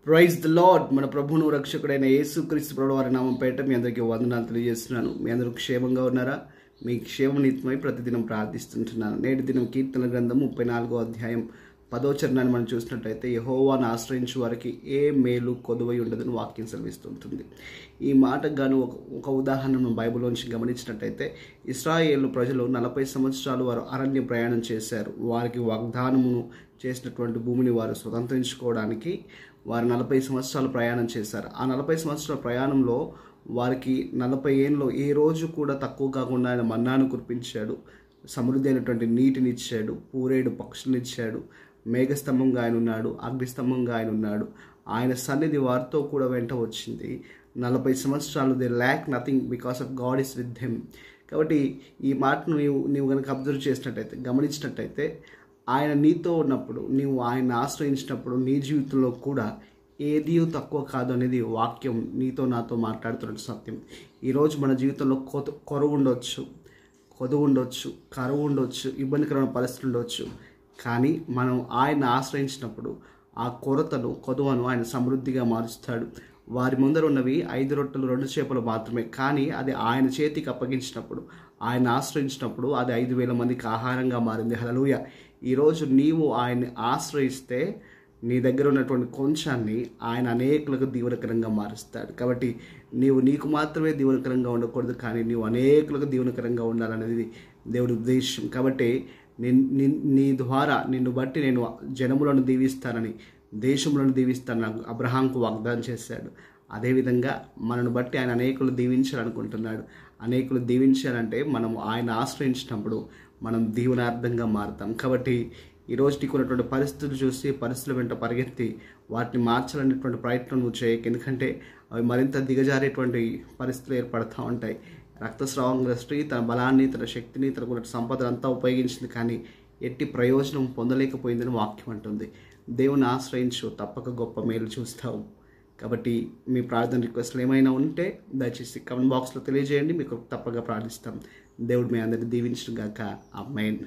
Praise the lord. మన ప్రభువును రక్షకుడైన యేసుక్రీస్తు ప్రభువు వారి నామం పేరిట మీ అందరికీ వందనాలు తెలియజేస్తున్నాను. మీ అందరూ క్షేమంగా ఉన్నారా? మీ క్షేమ నిమిత్తమై ప్రతిదినం ప్రార్థిస్తుంటున్నాను. నేటి దినం కీర్తన గ్రంథం 34వ అధ్యాయం 10వ చరణాన్ని మనం చూసినట్లయితే, యెహోవాను ఆశ్రయించు వారికి ఏ మేలు కొదువై ఉండదని వాక్యం సెలవిస్తుంటుంది. ఈ మాటకు గాను ఒక ఉదాహరణను బైబిల్లోంచి గమనించినట్లయితే, ఇశ్రాయేలు ప్రజలు 40 సంవత్సరాలు వారు అరణ్య ప్రయాణం చేశారు. వారికి వాగ్దానమును చేసినటువంటి భూమిని వారు స్వతంత్రించుకోవడానికి వారు 40 సంవత్సరాలు ప్రయాణం చేశారు. ఆ 40 సంవత్సరాల ప్రయాణంలో వారికి 40 ఏళ్ళలో ఏ రోజు కూడా తక్కువ కాకుండా ఆయన మన్నాను కురిపించాడు, సమృద్ధి అయినటువంటి నీటిని ఇచ్చాడు, పూరేడు పక్షులనిచ్చాడు, మేఘస్తంభంగా ఆయన ఉన్నాడు, అగ్నిస్తంభంగా ఆయన ఉన్నాడు. ఆయన సన్నిధి వారితో కూడా వెంట వచ్చింది. 40 సంవత్సరాలు they lakh nothing because of God is with them. కాబట్టి ఈ మాటను నీవు కనుక అబ్జర్వ్ చేసినట్టయితే, గమనించినట్టయితే, ఆయన నీతో ఉన్నప్పుడు, నీవు ఆయన ఆశ్రయించినప్పుడు నీ జీవితంలో కూడా ఏదీ తక్కువ కాదు అనేది వాక్యం నీతో నాతో మాట్లాడుతున్న సత్యం. ఈరోజు మన జీవితంలో కొరవ ఉండొచ్చు, కొదువు ఉండొచ్చు, కరువు ఉండొచ్చు, ఇబ్బందికరమైన పరిస్థితులు ఉండొచ్చు. కానీ మనం ఆయన ఆశ్రయించినప్పుడు ఆ కొరతను, కొదువను ఆయన సమృద్ధిగా మారుస్తాడు. వారి ముందర ఉన్నవి 5 రొట్టెలు 2 చేపలు మాత్రమే. కానీ అది ఆయన చేతికి అప్పగించినప్పుడు, ఆయన ఆశ్రయించినప్పుడు అది 5,000 మందికి ఆహారంగా మారింది. హల్లెలూయా. ఈరోజు నీవు ఆయన్ని ఆశ్రయిస్తే నీ దగ్గర ఉన్నటువంటి కొంచాన్ని ఆయన అనేకులకు దీవెనకరంగా మారుస్తాడు. కాబట్టి నీకు మాత్రమే దీవెనకరంగా ఉండకూడదు, కానీ నీవు అనేకులకు దీవెనకరంగా ఉండాలనేది దేవుడి ఉద్దేశం. కాబట్టి నీ ద్వారా, నిన్ను బట్టి నేను జనములను దీవిస్తానని, దేశములను దీవిస్తానని నాకు అబ్రహాంకు వాగ్దానం చేశాడు. అదేవిధంగా మనను బట్టి ఆయన అనేకులు దీవించాలనుకుంటున్నాడు. అనేకులు దీవించాలంటే మనం ఆయన ఆశ్రయించినప్పుడు మనం దీవెనార్థంగా మారుతాం. కాబట్టి ఈరోజు నీకు ఉన్నటువంటి పరిస్థితులు చూసి పరిస్థితుల వెంట పరిగెత్తి వాటిని మార్చాలనేటువంటి ప్రయత్నం నువ్వు చేయకు. ఎందుకంటే అవి మరింత దిగజారేటువంటి పరిస్థితులు ఏర్పడుతూ ఉంటాయి. రక్తస్రావం గల స్త్రీ తన బలాన్ని, తన శక్తిని, తనకున్న సంపదనంతా ఉపయోగించింది, కానీ ఎట్టి ప్రయోజనం పొందలేకపోయిందని వాక్యం అంటుంది. దేవుని ఆశ్రయించు, తప్పక గొప్ప మేలు చూస్తావు. కాబట్టి మీ ప్రార్థన రిక్వెస్ట్లు ఏమైనా ఉంటే దయచేసి కామెంట్ బాక్స్లో తెలియజేయండి. మీకు తప్పగా ప్రార్థిస్తాం. దేవుడు మీ అందరిని దీవించును గాక. ఆమేన్.